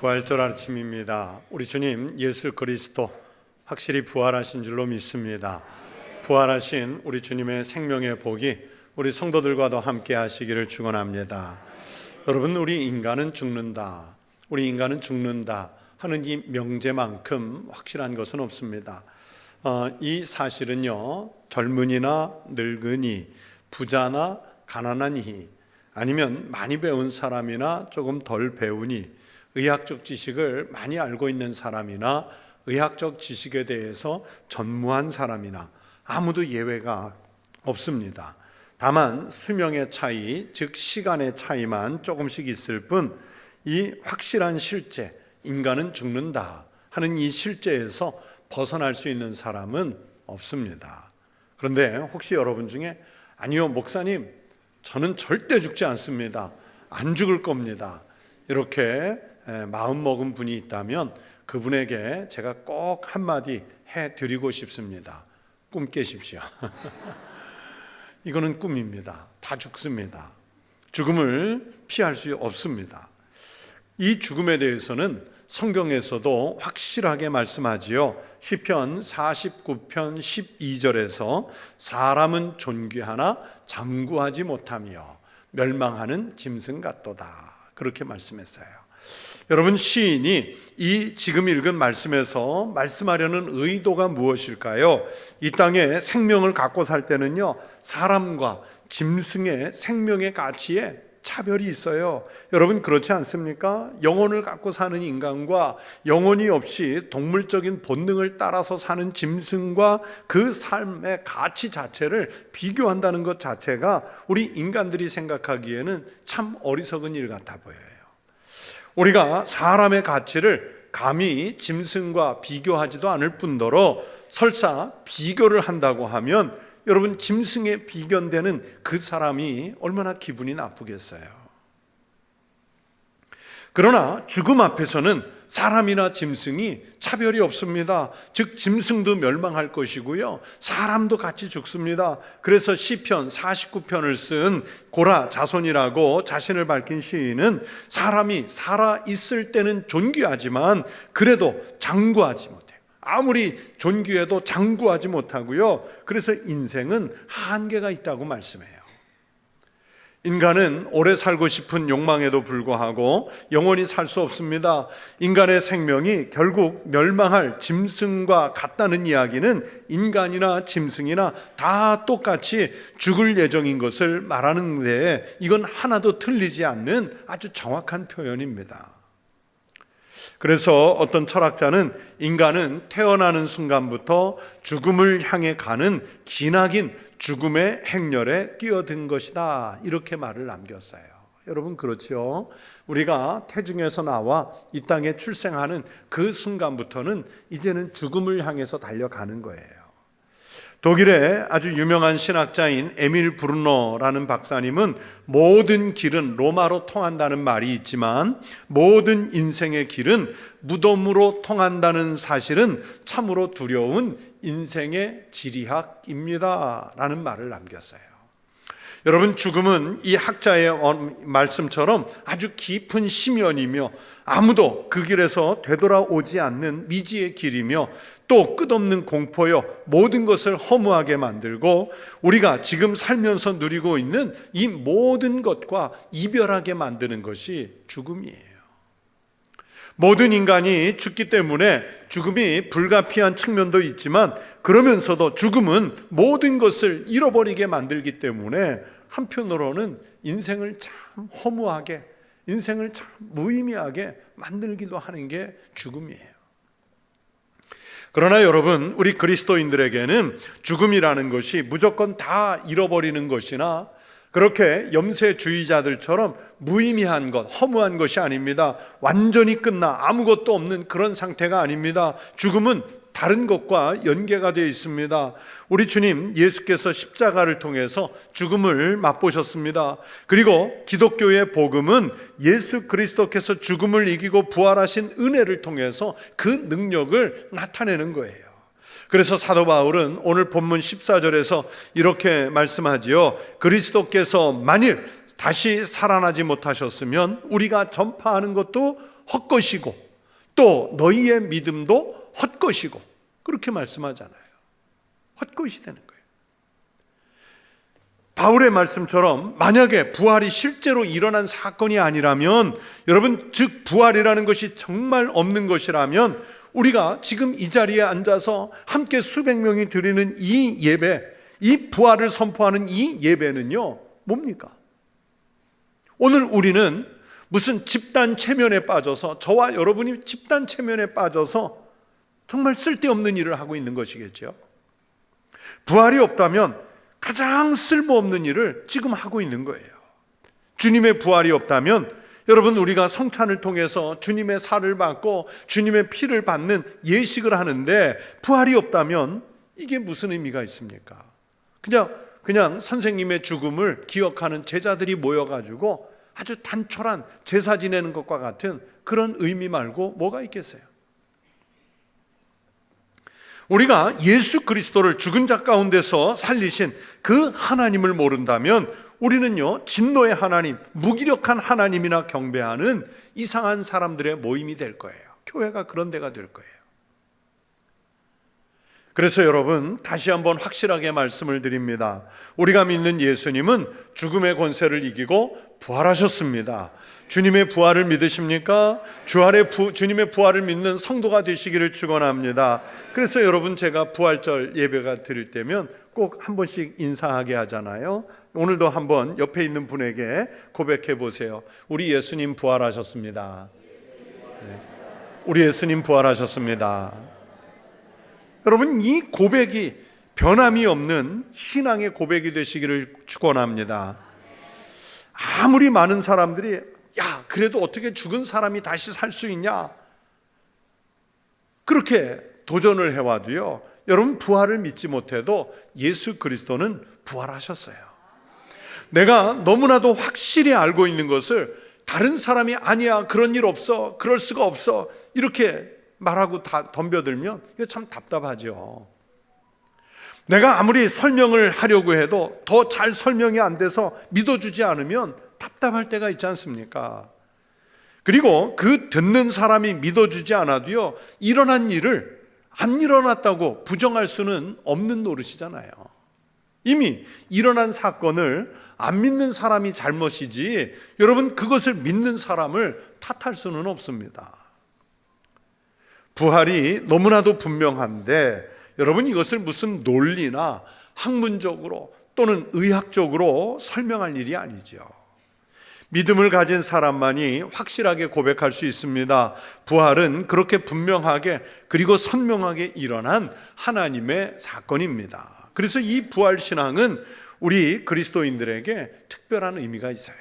부활절 아침입니다. 우리 주님 예수 그리스도 확실히 부활하신 줄로 믿습니다. 부활하신 우리 주님의 생명의 복이 우리 성도들과도 함께 하시기를 축원합니다. 여러분, 우리 인간은 죽는다, 우리 인간은 죽는다 하는 이 명제만큼 확실한 것은 없습니다. 이 사실은요, 젊은이나 늙은이, 부자나 가난한 이, 아니면 많이 배운 사람이나 조금 덜 배우니, 의학적 지식을 많이 알고 있는 사람이나 의학적 지식에 대해서 전무한 사람이나 아무도 예외가 없습니다. 다만 수명의 차이, 즉 시간의 차이만 조금씩 있을 뿐, 이 확실한 실제, 인간은 죽는다 하는 이 실제에서 벗어날 수 있는 사람은 없습니다. 그런데 혹시 여러분 중에 아니요 목사님, 저는 절대 죽지 않습니다, 안 죽을 겁니다, 이렇게 마음먹은 분이 있다면 그분에게 제가 꼭 한마디 해드리고 싶습니다. 꿈 깨십시오. 이거는 꿈입니다. 다 죽습니다. 죽음을 피할 수 없습니다. 이 죽음에 대해서는 성경에서도 확실하게 말씀하지요. 시편 49편 12절에서 사람은 존귀하나 장구하지 못하며 멸망하는 짐승 같도다, 그렇게 말씀했어요. 여러분, 시인이 이 지금 읽은 말씀에서 말씀하려는 의도가 무엇일까요? 이 땅에 생명을 갖고 살 때는요, 사람과 짐승의 생명의 가치에 차별이 있어요. 여러분, 그렇지 않습니까? 영혼을 갖고 사는 인간과 영혼이 없이 동물적인 본능을 따라서 사는 짐승과 그 삶의 가치 자체를 비교한다는 것 자체가 우리 인간들이 생각하기에는 참 어리석은 일 같아 보여요. 우리가 사람의 가치를 감히 짐승과 비교하지도 않을 뿐더러 설사 비교를 한다고 하면 여러분, 짐승에 비견되는 그 사람이 얼마나 기분이 나쁘겠어요. 그러나 죽음 앞에서는 사람이나 짐승이 차별이 없습니다. 즉 짐승도 멸망할 것이고요, 사람도 같이 죽습니다. 그래서 시편 49편을 쓴 고라 자손이라고 자신을 밝힌 시인은 사람이 살아있을 때는 존귀하지만 그래도 장구하지 못해요. 아무리 존귀해도 장구하지 못하고요, 그래서 인생은 한계가 있다고 말씀해요. 인간은 오래 살고 싶은 욕망에도 불구하고 영원히 살 수 없습니다. 인간의 생명이 결국 멸망할 짐승과 같다는 이야기는 인간이나 짐승이나 다 똑같이 죽을 예정인 것을 말하는 데에 이건 하나도 틀리지 않는 아주 정확한 표현입니다. 그래서 어떤 철학자는 인간은 태어나는 순간부터 죽음을 향해 가는 기나긴 죽음의 행렬에 뛰어든 것이다, 이렇게 말을 남겼어요. 여러분, 그렇죠? 우리가 태중에서 나와 이 땅에 출생하는 그 순간부터는 이제는 죽음을 향해서 달려가는 거예요. 독일의 아주 유명한 신학자인 에밀 브루너라는 박사님은 모든 길은 로마로 통한다는 말이 있지만 모든 인생의 길은 무덤으로 통한다는 사실은 참으로 두려운 인생의 지리학입니다 라는 말을 남겼어요. 여러분, 죽음은 이 학자의 말씀처럼 아주 깊은 심연이며 아무도 그 길에서 되돌아오지 않는 미지의 길이며 또 끝없는 공포요, 모든 것을 허무하게 만들고 우리가 지금 살면서 누리고 있는 이 모든 것과 이별하게 만드는 것이 죽음이에요. 모든 인간이 죽기 때문에 죽음이 불가피한 측면도 있지만 그러면서도 죽음은 모든 것을 잃어버리게 만들기 때문에 한편으로는 인생을 참 허무하게, 인생을 참 무의미하게 만들기도 하는 게 죽음이에요. 그러나 여러분, 우리 그리스도인들에게는 죽음이라는 것이 무조건 다 잃어버리는 것이나 그렇게 염세주의자들처럼 무의미한 것, 허무한 것이 아닙니다. 완전히 끝나 아무것도 없는 그런 상태가 아닙니다. 죽음은 다른 것과 연계가 되어 있습니다. 우리 주님 예수께서 십자가를 통해서 죽음을 맛보셨습니다. 그리고 기독교의 복음은 예수 그리스도께서 죽음을 이기고 부활하신 은혜를 통해서 그 능력을 나타내는 거예요. 그래서 사도 바울은 오늘 본문 14절에서 이렇게 말씀하지요. 그리스도께서 만일 다시 살아나지 못하셨으면 우리가 전파하는 것도 헛것이고 또 너희의 믿음도 헛것이고 그렇게 말씀하잖아요. 헛것이 되는 거예요. 바울의 말씀처럼 만약에 부활이 실제로 일어난 사건이 아니라면, 여러분, 즉 부활이라는 것이 정말 없는 것이라면 우리가 지금 이 자리에 앉아서 함께 수백 명이 드리는 이 예배, 이 부활을 선포하는 이 예배는요, 뭡니까? 오늘 우리는 무슨 집단 체면에 빠져서, 저와 여러분이 집단 체면에 빠져서 정말 쓸데없는 일을 하고 있는 것이겠죠. 부활이 없다면 가장 쓸모없는 일을 지금 하고 있는 거예요. 주님의 부활이 없다면 여러분, 우리가 성찬을 통해서 주님의 살을 받고 주님의 피를 받는 예식을 하는데 부활이 없다면 이게 무슨 의미가 있습니까? 그냥 선생님의 죽음을 기억하는 제자들이 모여가지고 아주 단촐한 제사 지내는 것과 같은 그런 의미 말고 뭐가 있겠어요? 우리가 예수 그리스도를 죽은 자 가운데서 살리신 그 하나님을 모른다면 우리는요, 진노의 하나님, 무기력한 하나님이나 경배하는 이상한 사람들의 모임이 될 거예요. 교회가 그런 데가 될 거예요. 그래서 여러분, 다시 한번 확실하게 말씀을 드립니다. 우리가 믿는 예수님은 죽음의 권세를 이기고 부활하셨습니다. 주님의 부활을 믿으십니까? 주님의 부활을 믿는 성도가 되시기를 축원합니다. 그래서 여러분, 제가 부활절 예배가 드릴 때면 꼭 한 번씩 인사하게 하잖아요. 오늘도 한번 옆에 있는 분에게 고백해 보세요. 우리 예수님 부활하셨습니다. 네. 우리 예수님 부활하셨습니다. 여러분, 이 고백이 변함이 없는 신앙의 고백이 되시기를 축원합니다. 아무리 많은 사람들이 야, 그래도 어떻게 죽은 사람이 다시 살 수 있냐, 그렇게 도전을 해와도요, 여러분, 부활을 믿지 못해도 예수 그리스도는 부활하셨어요. 내가 너무나도 확실히 알고 있는 것을 다른 사람이 아니야, 그런 일 없어, 그럴 수가 없어, 이렇게 말하고 다 덤벼들면 이거 참 답답하죠. 내가 아무리 설명을 하려고 해도 더 잘 설명이 안 돼서 믿어주지 않으면 답답할 때가 있지 않습니까? 그리고 그 듣는 사람이 믿어주지 않아도요, 일어난 일을 안 일어났다고 부정할 수는 없는 노릇이잖아요. 이미 일어난 사건을 안 믿는 사람이 잘못이지, 여러분, 그것을 믿는 사람을 탓할 수는 없습니다. 부활이 너무나도 분명한데 여러분, 이것을 무슨 논리나 학문적으로 또는 의학적으로 설명할 일이 아니죠. 믿음을 가진 사람만이 확실하게 고백할 수 있습니다. 부활은 그렇게 분명하게 그리고 선명하게 일어난 하나님의 사건입니다. 그래서 이 부활 신앙은 우리 그리스도인들에게 특별한 의미가 있어요.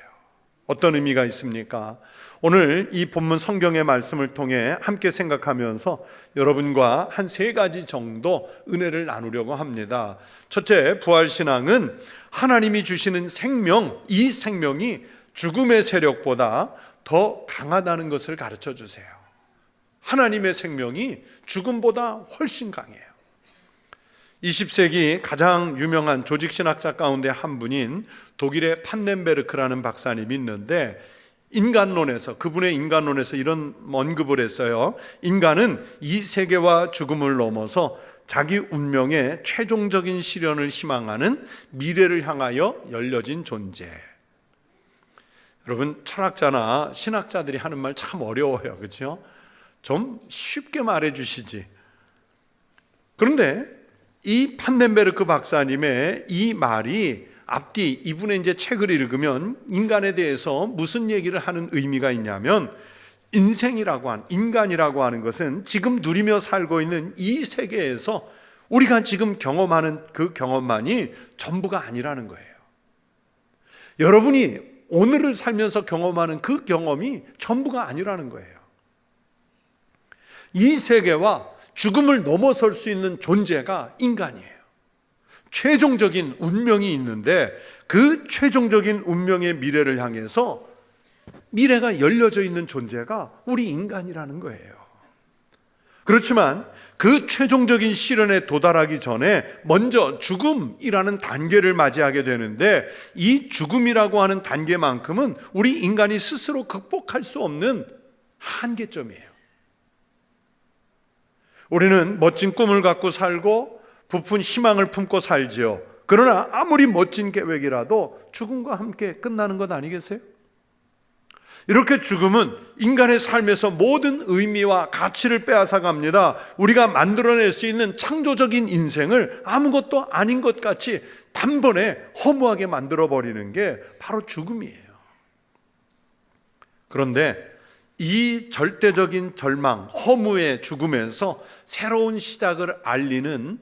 어떤 의미가 있습니까? 오늘 이 본문 성경의 말씀을 통해 함께 생각하면서 여러분과 한 3가지 정도 은혜를 나누려고 합니다. 첫째, 부활 신앙은 하나님이 주시는 생명, 이 생명이 죽음의 세력보다 더 강하다는 것을 가르쳐 주세요. 하나님의 생명이 죽음보다 훨씬 강해요. 20세기 가장 유명한 조직신학자 가운데 한 분인 독일의 판넨베르크라는 박사님이 있는데, 그분의 인간론에서 이런 언급을 했어요. 인간은 이 세계와 죽음을 넘어서 자기 운명의 최종적인 실현을 희망하는 미래를 향하여 열려진 존재. 여러분, 철학자나 신학자들이 하는 말 참 어려워요. 그렇죠? 좀 쉽게 말해 주시지. 그런데 이 판넨베르크 박사님의 이 말이 앞뒤, 이분의 이제 책을 읽으면 인간에 대해서 무슨 얘기를 하는 의미가 있냐면, 인간이라고 하는 것은 지금 누리며 살고 있는 이 세계에서 우리가 지금 경험하는 그 경험만이 전부가 아니라는 거예요. 여러분이 오늘을 살면서 경험하는 그 경험이 전부가 아니라는 거예요. 이 세계와 죽음을 넘어설 수 있는 존재가 인간이에요. 최종적인 운명이 있는데 그 최종적인 운명의 미래를 향해서 미래가 열려져 있는 존재가 우리 인간이라는 거예요. 그렇지만 그 최종적인 실현에 도달하기 전에 먼저 죽음이라는 단계를 맞이하게 되는데, 이 죽음이라고 하는 단계만큼은 우리 인간이 스스로 극복할 수 없는 한계점이에요. 우리는 멋진 꿈을 갖고 살고 부푼 희망을 품고 살지요. 그러나 아무리 멋진 계획이라도 죽음과 함께 끝나는 것 아니겠어요? 이렇게 죽음은 인간의 삶에서 모든 의미와 가치를 빼앗아갑니다. 우리가 만들어낼 수 있는 창조적인 인생을 아무것도 아닌 것 같이 단번에 허무하게 만들어버리는 게 바로 죽음이에요. 그런데 이 절대적인 절망, 허무의 죽음에서 새로운 시작을 알리는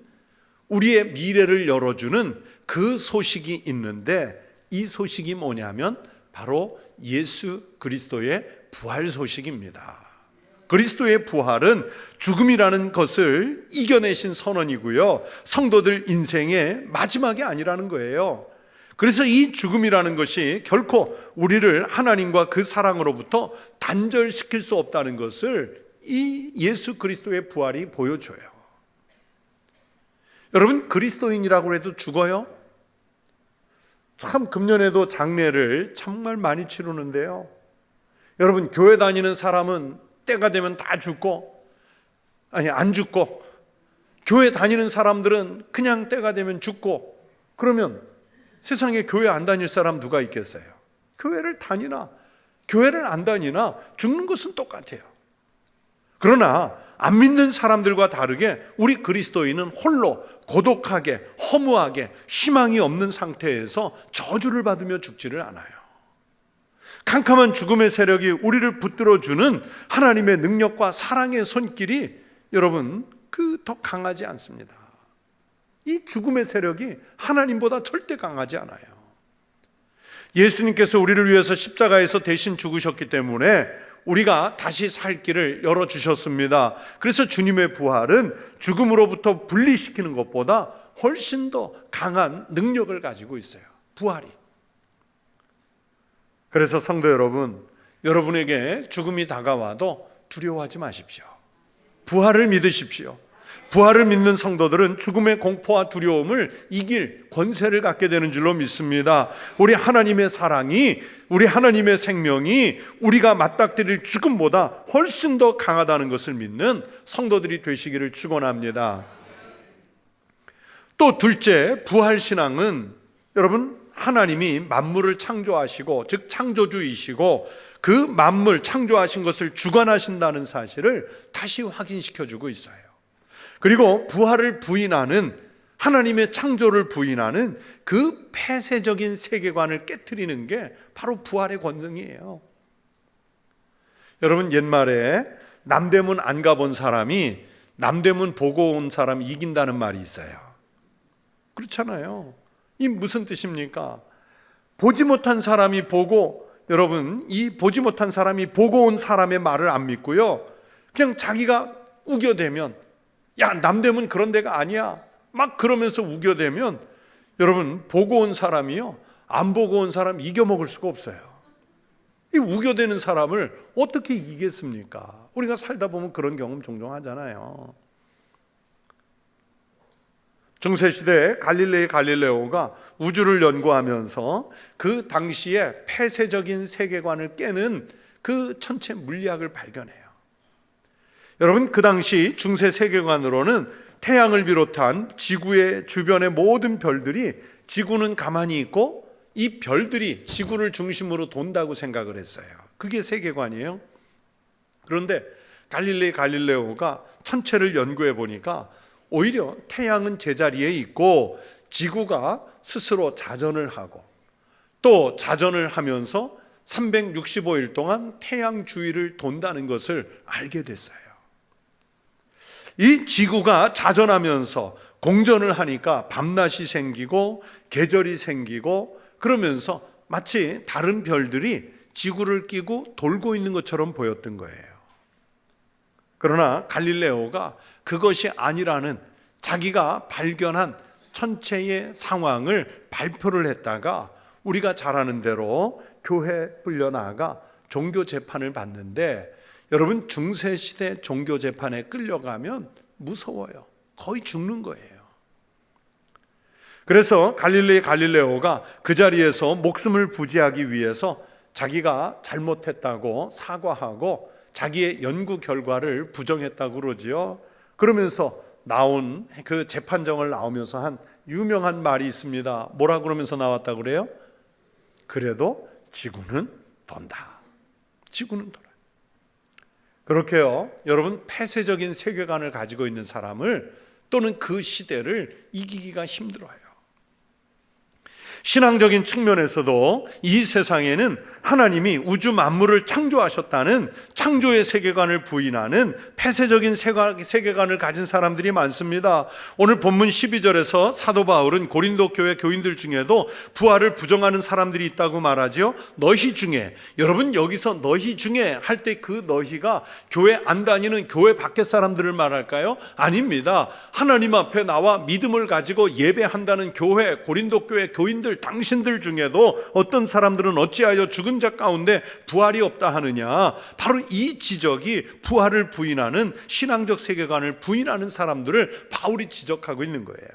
우리의 미래를 열어주는 그 소식이 있는데, 이 소식이 뭐냐면 바로 예수 그리스도의 부활 소식입니다. 그리스도의 부활은 죽음이라는 것을 이겨내신 선언이고요, 성도들 인생의 마지막이 아니라는 거예요. 그래서 이 죽음이라는 것이 결코 우리를 하나님과 그 사랑으로부터 단절시킬 수 없다는 것을 이 예수 그리스도의 부활이 보여줘요. 여러분, 그리스도인이라고 해도 죽어요? 참 금년에도 장례를 정말 많이 치르는데요, 여러분, 교회 다니는 사람은 때가 되면 다 죽고, 아니 안 죽고, 교회 다니는 사람들은 그냥 때가 되면 죽고, 그러면 세상에 교회 안 다닐 사람 누가 있겠어요? 교회를 다니나 교회를 안 다니나 죽는 것은 똑같아요. 그러나 안 믿는 사람들과 다르게 우리 그리스도인은 홀로 고독하게 허무하게 희망이 없는 상태에서 저주를 받으며 죽지를 않아요. 캄캄한 죽음의 세력이 우리를 붙들어주는 하나님의 능력과 사랑의 손길이 여러분 더 강하지 않습니다. 이 죽음의 세력이 하나님보다 절대 강하지 않아요. 예수님께서 우리를 위해서 십자가에서 대신 죽으셨기 때문에 우리가 다시 살 길을 열어주셨습니다. 그래서 주님의 부활은 죽음으로부터 분리시키는 것보다 훨씬 더 강한 능력을 가지고 있어요. 부활이. 그래서 성도 여러분, 여러분에게 죽음이 다가와도 두려워하지 마십시오. 부활을 믿으십시오. 부활을 믿는 성도들은 죽음의 공포와 두려움을 이길 권세를 갖게 되는 줄로 믿습니다. 우리 하나님의 사랑이, 우리 하나님의 생명이 우리가 맞닥뜨릴 죽음보다 훨씬 더 강하다는 것을 믿는 성도들이 되시기를 축원합니다. 또 둘째, 부활신앙은 여러분 하나님이 만물을 창조하시고, 즉 창조주이시고 그 만물 창조하신 것을 주관하신다는 사실을 다시 확인시켜주고 있어요. 그리고 부활을 부인하는, 하나님의 창조를 부인하는 그 폐쇄적인 세계관을 깨트리는 게 바로 부활의 권능이에요. 여러분, 옛말에 남대문 안 가본 사람이 남대문 보고 온 사람이 이긴다는 말이 있어요. 그렇잖아요. 이 무슨 뜻입니까? 보지 못한 사람이 보고, 여러분, 이 보지 못한 사람이 보고 온 사람의 말을 안 믿고요, 그냥 자기가 우겨대면, 야, 남대문 그런 데가 아니야, 막 그러면서 우겨대면 여러분, 보고 온 사람이요, 안 보고 온 사람 이겨먹을 수가 없어요. 이 우겨대는 사람을 어떻게 이기겠습니까? 우리가 살다 보면 그런 경험 종종 하잖아요. 중세시대에 갈릴레오가 우주를 연구하면서 그 당시에 폐쇄적인 세계관을 깨는 그 천체 물리학을 발견해요. 여러분, 그 당시 중세 세계관으로는 태양을 비롯한 지구의 주변의 모든 별들이, 지구는 가만히 있고 이 별들이 지구를 중심으로 돈다고 생각을 했어요. 그게 세계관이에요. 그런데 갈릴레오가 천체를 연구해 보니까 오히려 태양은 제자리에 있고 지구가 스스로 자전을 하고, 또 자전을 하면서 365일 동안 태양 주위를 돈다는 것을 알게 됐어요. 이 지구가 자전하면서 공전을 하니까 밤낮이 생기고 계절이 생기고, 그러면서 마치 다른 별들이 지구를 끼고 돌고 있는 것처럼 보였던 거예요. 그러나 갈릴레오가 그것이 아니라는 자기가 발견한 천체의 상황을 발표를 했다가 우리가 잘 아는 대로 교회에 끌려나가 종교 재판을 받는데, 여러분, 중세시대 종교 재판에 끌려가면 무서워요. 거의 죽는 거예요. 그래서 갈릴레오가 그 자리에서 목숨을 부지하기 위해서 자기가 잘못했다고 사과하고 자기의 연구 결과를 부정했다고 그러지요. 그러면서 나온 그 재판정을 나오면서 한 유명한 말이 있습니다. 뭐라 그러면서 나왔다고 그래요? 그래도 지구는 돈다. 지구는 돌아요. 그렇게요, 여러분, 폐쇄적인 세계관을 가지고 있는 사람을 또는 그 시대를 이기기가 힘들어요. 신앙적인 측면에서도 이 세상에는 하나님이 우주 만물을 창조하셨다는 창조의 세계관을 부인하는 폐쇄적인 세계관을 가진 사람들이 많습니다. 오늘 본문 12절에서 사도 바울은 고린도 교회 교인들 중에도 부활을 부정하는 사람들이 있다고 말하죠. 너희 중에, 여러분 여기서 너희 중에 할 때 그 너희가 교회 안 다니는 교회 밖의 사람들을 말할까요? 아닙니다. 하나님 앞에 나와 믿음을 가지고 예배한다는 교회, 고린도 교회 교인들, 당신들 중에도 어떤 사람들은 어찌하여 죽은 자 가운데 부활이 없다 하느냐. 바로 이 지적이 부활을 부인하는 신앙적 세계관을 부인하는 사람들을 바울이 지적하고 있는 거예요.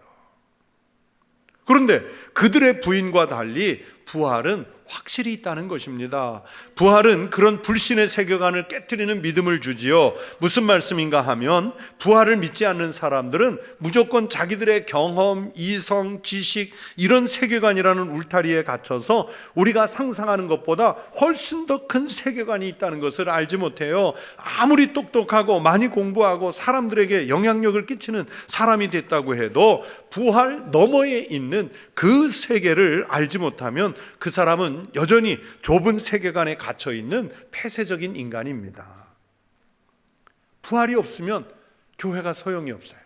그런데 그들의 부인과 달리 부활은 확실히 있다는 것입니다. 부활은 그런 불신의 세계관을 깨트리는 믿음을 주지요. 무슨 말씀인가 하면 부활을 믿지 않는 사람들은 무조건 자기들의 경험, 이성, 지식 이런 세계관이라는 울타리에 갇혀서 우리가 상상하는 것보다 훨씬 더 큰 세계관이 있다는 것을 알지 못해요. 아무리 똑똑하고 많이 공부하고 사람들에게 영향력을 끼치는 사람이 됐다고 해도 부활 너머에 있는 그 세계를 알지 못하면 그 사람은 여전히 좁은 세계관에 갇혀 있는 폐쇄적인 인간입니다. 부활이 없으면 교회가 소용이 없어요.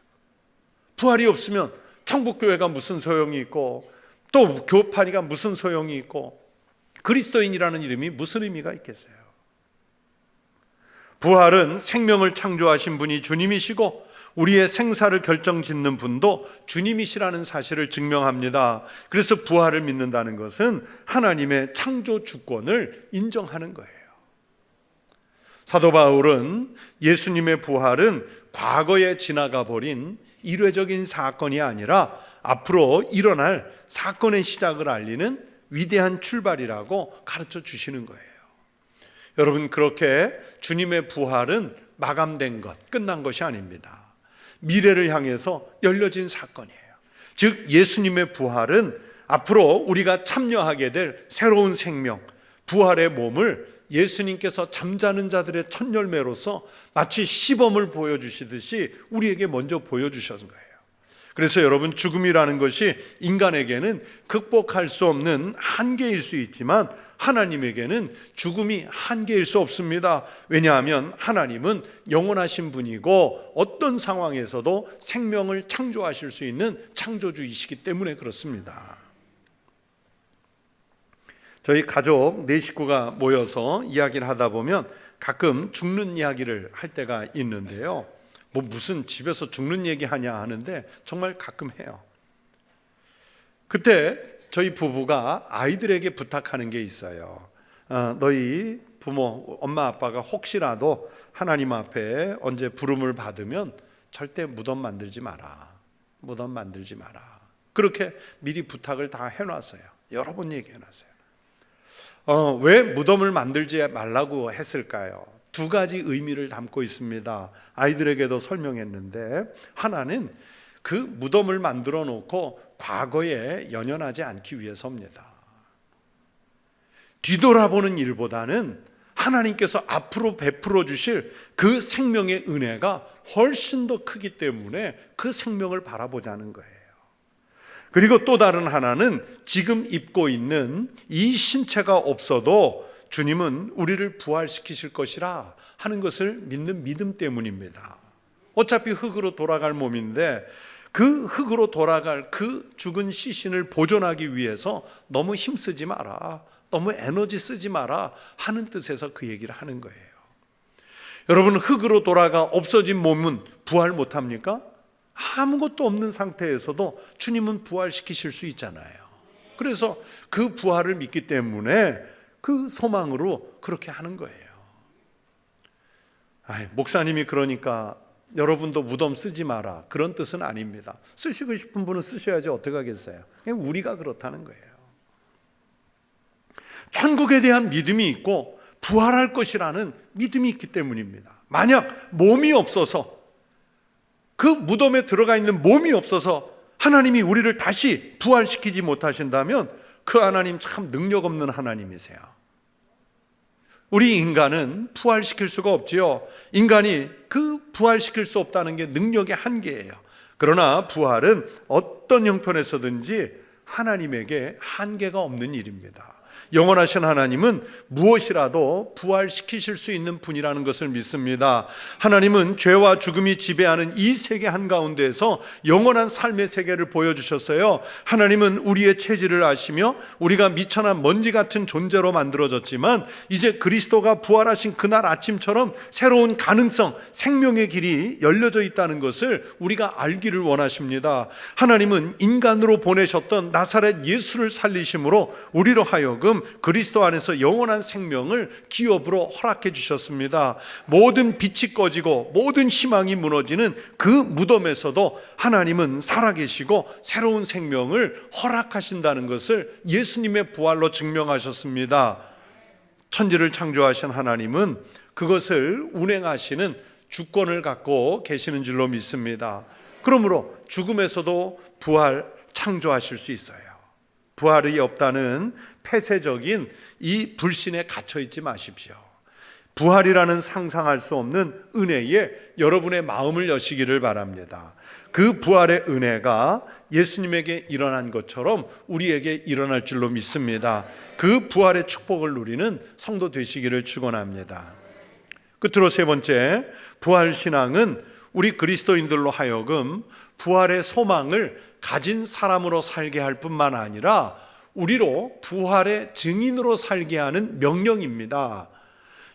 부활이 없으면 천국교회가 무슨 소용이 있고 또 교파니가 무슨 소용이 있고 그리스도인이라는 이름이 무슨 의미가 있겠어요? 부활은 생명을 창조하신 분이 주님이시고 우리의 생사를 결정짓는 분도 주님이시라는 사실을 증명합니다. 그래서 부활을 믿는다는 것은 하나님의 창조 주권을 인정하는 거예요. 사도 바울은 예수님의 부활은 과거에 지나가 버린 일회적인 사건이 아니라 앞으로 일어날 사건의 시작을 알리는 위대한 출발이라고 가르쳐 주시는 거예요. 여러분, 그렇게 주님의 부활은 마감된 것, 끝난 것이 아닙니다. 미래를 향해서 열려진 사건이에요. 즉 예수님의 부활은 앞으로 우리가 참여하게 될 새로운 생명, 부활의 몸을 예수님께서 잠자는 자들의 첫 열매로서 마치 시범을 보여주시듯이 우리에게 먼저 보여주셨던 거예요. 그래서 여러분, 죽음이라는 것이 인간에게는 극복할 수 없는 한계일 수 있지만 하나님에게는 죽음이 한계일 수 없습니다. 왜냐하면 하나님은 영원하신 분이고 어떤 상황에서도 생명을 창조하실 수 있는 창조주이시기 때문에 그렇습니다. 저희 가족 4식구가 모여서 이야기를 하다 보면 가끔 죽는 이야기를 할 때가 있는데요. 뭐 무슨 집에서 죽는 얘기 하냐 하는데 정말 가끔 해요. 그때 저희 부부가 아이들에게 부탁하는 게 있어요. 너희 부모, 엄마 아빠가 혹시라도 하나님 앞에 언제 부름을 받으면 절대 무덤 만들지 마라. 무덤 만들지 마라. 그렇게 미리 부탁을 다 해놨어요. 여러 번 얘기해놨어요. 왜 무덤을 만들지 말라고 했을까요? 2가지 의미를 담고 있습니다. 아이들에게도 설명했는데, 하나는 그 무덤을 만들어 놓고 과거에 연연하지 않기 위해서입니다. 뒤돌아보는 일보다는 하나님께서 앞으로 베풀어 주실 그 생명의 은혜가 훨씬 더 크기 때문에 그 생명을 바라보자는 거예요. 그리고 또 다른 하나는 지금 입고 있는 이 신체가 없어도 주님은 우리를 부활시키실 것이라 하는 것을 믿는 믿음 때문입니다. 어차피 흙으로 돌아갈 몸인데 그 흙으로 돌아갈 그 죽은 시신을 보존하기 위해서 너무 힘쓰지 마라, 너무 에너지 쓰지 마라 하는 뜻에서 그 얘기를 하는 거예요. 여러분, 흙으로 돌아가 없어진 몸은 부활 못합니까? 아무것도 없는 상태에서도 주님은 부활시키실 수 있잖아요. 그래서 그 부활을 믿기 때문에 그 소망으로 그렇게 하는 거예요. 목사님이 그러니까 여러분도 무덤 쓰지 마라, 그런 뜻은 아닙니다. 쓰시고 싶은 분은 쓰셔야지 어떻게 하겠어요. 그냥 우리가 그렇다는 거예요. 천국에 대한 믿음이 있고 부활할 것이라는 믿음이 있기 때문입니다. 만약 몸이 없어서, 그 무덤에 들어가 있는 몸이 없어서 하나님이 우리를 다시 부활시키지 못하신다면 그 하나님 참 능력 없는 하나님이세요. 우리 인간은 부활시킬 수가 없지요. 인간이 그 부활시킬 수 없다는 게 능력의 한계예요. 그러나 부활은 어떤 형편에서든지 하나님에게 한계가 없는 일입니다. 영원하신 하나님은 무엇이라도 부활시키실 수 있는 분이라는 것을 믿습니다. 하나님은 죄와 죽음이 지배하는 이 세계 한가운데에서 영원한 삶의 세계를 보여주셨어요. 하나님은 우리의 체질을 아시며 우리가 미천한 먼지 같은 존재로 만들어졌지만 이제 그리스도가 부활하신 그날 아침처럼 새로운 가능성, 생명의 길이 열려져 있다는 것을 우리가 알기를 원하십니다. 하나님은 인간으로 보내셨던 나사렛 예수를 살리심으로 우리로 하여금 그리스도 안에서 영원한 생명을 기업으로 허락해 주셨습니다. 모든 빛이 꺼지고 모든 희망이 무너지는 그 무덤에서도 하나님은 살아계시고 새로운 생명을 허락하신다는 것을 예수님의 부활로 증명하셨습니다. 천지를 창조하신 하나님은 그것을 운행하시는 주권을 갖고 계시는 줄로 믿습니다. 그러므로 죽음에서도 부활 창조하실 수 있어요. 부활이 없다는 폐쇄적인 이 불신에 갇혀 있지 마십시오. 부활이라는 상상할 수 없는 은혜에 여러분의 마음을 여시기를 바랍니다. 그 부활의 은혜가 예수님에게 일어난 것처럼 우리에게 일어날 줄로 믿습니다. 그 부활의 축복을 누리는 성도 되시기를 축원합니다. 끝으로 세 번째, 부활신앙은 우리 그리스도인들로 하여금 부활의 소망을 가진 사람으로 살게 할 뿐만 아니라 우리로 부활의 증인으로 살게 하는 명령입니다.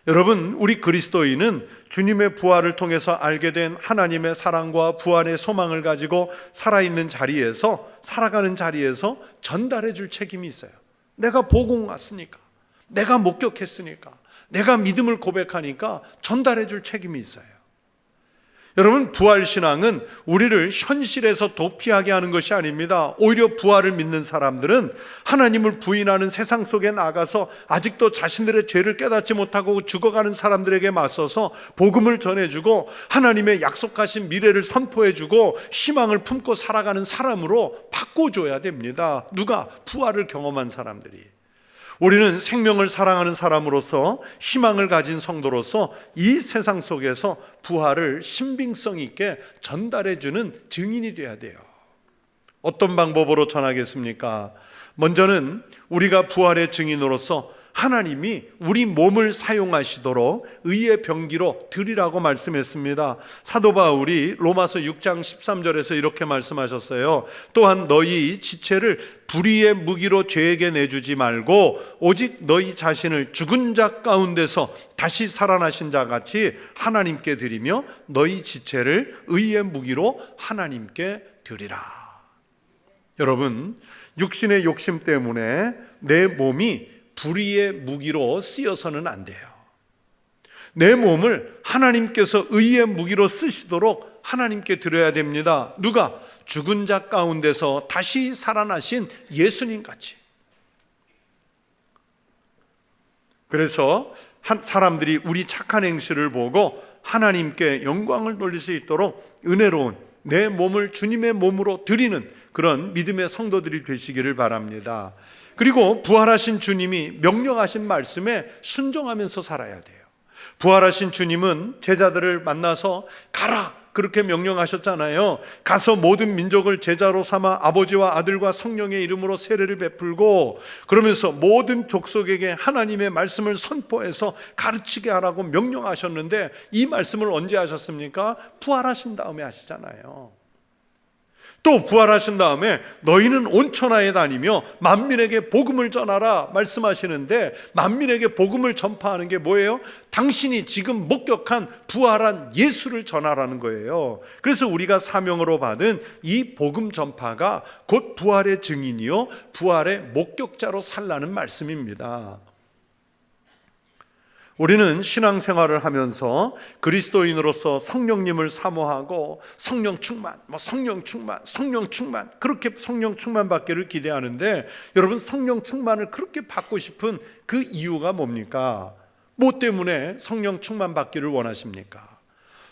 여러분, 우리 그리스도인은 주님의 부활을 통해서 알게 된 하나님의 사랑과 부활의 소망을 가지고 살아가는 자리에서 전달해 줄 책임이 있어요. 내가 복음 왔으니까, 내가 목격했으니까, 내가 믿음을 고백하니까 전달해 줄 책임이 있어요. 여러분, 부활신앙은 우리를 현실에서 도피하게 하는 것이 아닙니다. 오히려 부활을 믿는 사람들은 하나님을 부인하는 세상 속에 나가서 아직도 자신들의 죄를 깨닫지 못하고 죽어가는 사람들에게 맞서서 복음을 전해주고 하나님의 약속하신 미래를 선포해주고 희망을 품고 살아가는 사람으로 바꿔줘야 됩니다. 누가? 부활을 경험한 사람들이. 우리는 생명을 사랑하는 사람으로서, 희망을 가진 성도로서 이 세상 속에서 부활을 신빙성 있게 전달해주는 증인이 돼야 돼요. 어떤 방법으로 전하겠습니까? 먼저는 우리가 부활의 증인으로서 하나님이 우리 몸을 사용하시도록 의의 병기로 드리라고 말씀했습니다. 사도 바울이 로마서 6장 13절에서 이렇게 말씀하셨어요. 또한 너희 지체를 불의의 무기로 죄에게 내주지 말고 오직 너희 자신을 죽은 자 가운데서 다시 살아나신 자 같이 하나님께 드리며 너희 지체를 의의 무기로 하나님께 드리라. 여러분, 육신의 욕심 때문에 내 몸이 불의의 무기로 쓰여서는 안 돼요. 내 몸을 하나님께서 의의 무기로 쓰시도록 하나님께 드려야 됩니다. 누가? 죽은 자 가운데서 다시 살아나신 예수님 같이. 그래서 사람들이 우리 착한 행실을 보고 하나님께 영광을 돌릴 수 있도록 은혜로운 내 몸을 주님의 몸으로 드리는 그런 믿음의 성도들이 되시기를 바랍니다. 그리고 부활하신 주님이 명령하신 말씀에 순종하면서 살아야 돼요. 부활하신 주님은 제자들을 만나서 가라 그렇게 명령하셨잖아요. 가서 모든 민족을 제자로 삼아 아버지와 아들과 성령의 이름으로 세례를 베풀고 그러면서 모든 족속에게 하나님의 말씀을 선포해서 가르치게 하라고 명령하셨는데 이 말씀을 언제 하셨습니까? 부활하신 다음에 하시잖아요. 또 부활하신 다음에 너희는 온 천하에 다니며 만민에게 복음을 전하라 말씀하시는데 만민에게 복음을 전파하는 게 뭐예요? 당신이 지금 목격한 부활한 예수를 전하라는 거예요. 그래서 우리가 사명으로 받은 이 복음 전파가 곧 부활의 증인이요 부활의 목격자로 살라는 말씀입니다. 우리는 신앙생활을 하면서 그리스도인으로서 성령님을 사모하고 성령 충만 그렇게 성령 충만 받기를 기대하는데 여러분 성령 충만을 그렇게 받고 싶은 그 이유가 뭡니까? 뭐 때문에 성령 충만 받기를 원하십니까?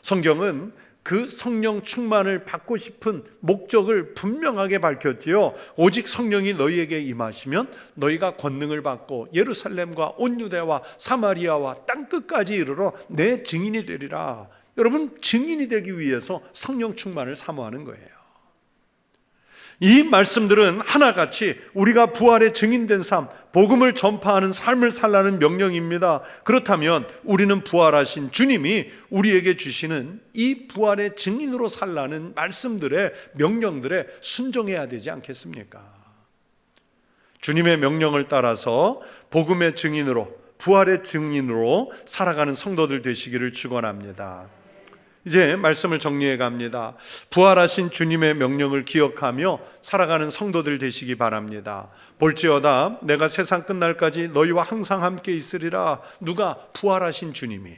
성경은 그 성령 충만을 받고 싶은 목적을 분명하게 밝혔지요. 오직 성령이 너희에게 임하시면 너희가 권능을 받고 예루살렘과 온 유대와 사마리아와 땅끝까지 이르러 내 증인이 되리라. 여러분, 증인이 되기 위해서 성령 충만을 사모하는 거예요. 이 말씀들은 하나같이 우리가 부활의 증인된 삶, 복음을 전파하는 삶을 살라는 명령입니다. 그렇다면 우리는 부활하신 주님이 우리에게 주시는 이 부활의 증인으로 살라는 말씀들의 명령들에 순종해야 되지 않겠습니까? 주님의 명령을 따라서 복음의 증인으로, 부활의 증인으로 살아가는 성도들 되시기를 축원합니다. 이제 말씀을 정리해 갑니다. 부활하신 주님의 명령을 기억하며 살아가는 성도들 되시기 바랍니다. 볼지어다 내가 세상 끝날까지 너희와 항상 함께 있으리라. 누가? 부활하신 주님이.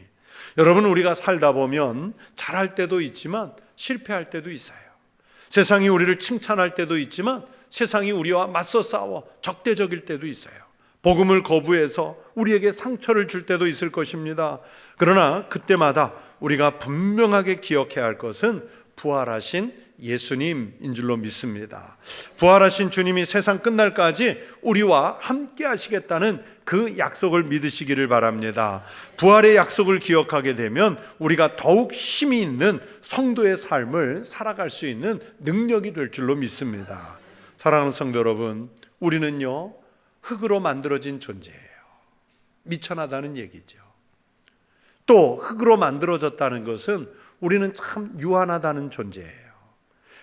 여러분, 우리가 살다 보면 잘할 때도 있지만 실패할 때도 있어요. 세상이 우리를 칭찬할 때도 있지만 세상이 우리와 맞서 싸워 적대적일 때도 있어요. 복음을 거부해서 우리에게 상처를 줄 때도 있을 것입니다. 그러나 그때마다 우리가 분명하게 기억해야 할 것은 부활하신 예수님인 줄로 믿습니다. 부활하신 주님이 세상 끝날까지 우리와 함께 하시겠다는 그 약속을 믿으시기를 바랍니다. 부활의 약속을 기억하게 되면 우리가 더욱 힘이 있는 성도의 삶을 살아갈 수 있는 능력이 될 줄로 믿습니다. 사랑하는 성도 여러분, 우리는요 흙으로 만들어진 존재예요. 미천하다는 얘기죠. 또 흙으로 만들어졌다는 것은 우리는 참 유한하다는 존재예요.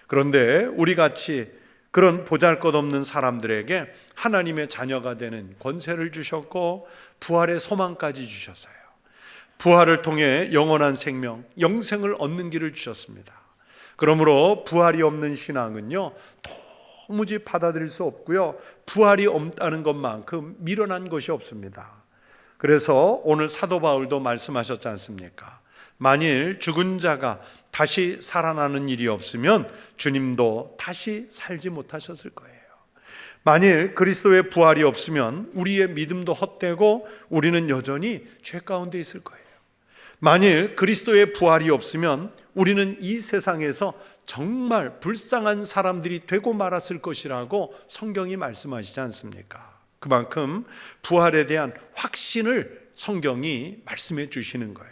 그런데 우리같이 그런 보잘것없는 사람들에게 하나님의 자녀가 되는 권세를 주셨고 부활의 소망까지 주셨어요. 부활을 통해 영원한 생명, 영생을 얻는 길을 주셨습니다. 그러므로 부활이 없는 신앙은요 도무지 받아들일 수 없고요, 부활이 없다는 것만큼 미련한 것이 없습니다. 그래서 오늘 사도 바울도 말씀하셨지 않습니까? 만일 죽은 자가 다시 살아나는 일이 없으면 주님도 다시 살지 못하셨을 거예요. 만일 그리스도의 부활이 없으면 우리의 믿음도 헛되고 우리는 여전히 죄 가운데 있을 거예요. 만일 그리스도의 부활이 없으면 우리는 이 세상에서 정말 불쌍한 사람들이 되고 말았을 것이라고 성경이 말씀하시지 않습니까? 그만큼 부활에 대한 확신을 성경이 말씀해 주시는 거예요.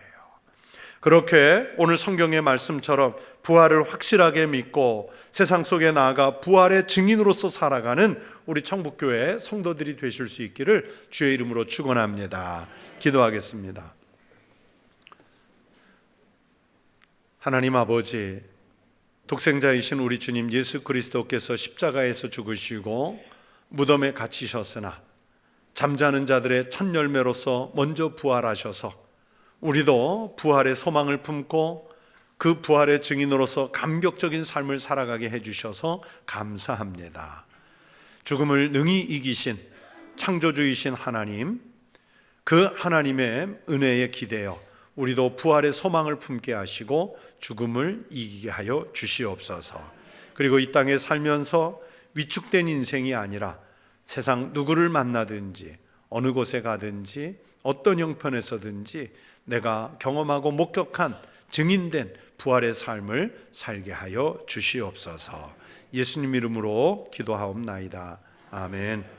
그렇게 오늘 성경의 말씀처럼 부활을 확실하게 믿고 세상 속에 나아가 부활의 증인으로서 살아가는 우리 청북교회 성도들이 되실 수 있기를 주의 이름으로 축원합니다. 기도하겠습니다. 하나님 아버지, 독생자이신 우리 주님 예수 그리스도께서 십자가에서 죽으시고 무덤에 갇히셨으나 잠자는 자들의 첫 열매로서 먼저 부활하셔서 우리도 부활의 소망을 품고 그 부활의 증인으로서 감격적인 삶을 살아가게 해주셔서 감사합니다. 죽음을 능히 이기신 창조주이신 하나님, 그 하나님의 은혜에 기대어 우리도 부활의 소망을 품게 하시고 죽음을 이기게 하여 주시옵소서. 그리고 이 땅에 살면서 위축된 인생이 아니라 세상 누구를 만나든지 어느 곳에 가든지 어떤 형편에서든지 내가 경험하고 목격한 증인된 부활의 삶을 살게 하여 주시옵소서. 예수님 이름으로 기도하옵나이다. 아멘.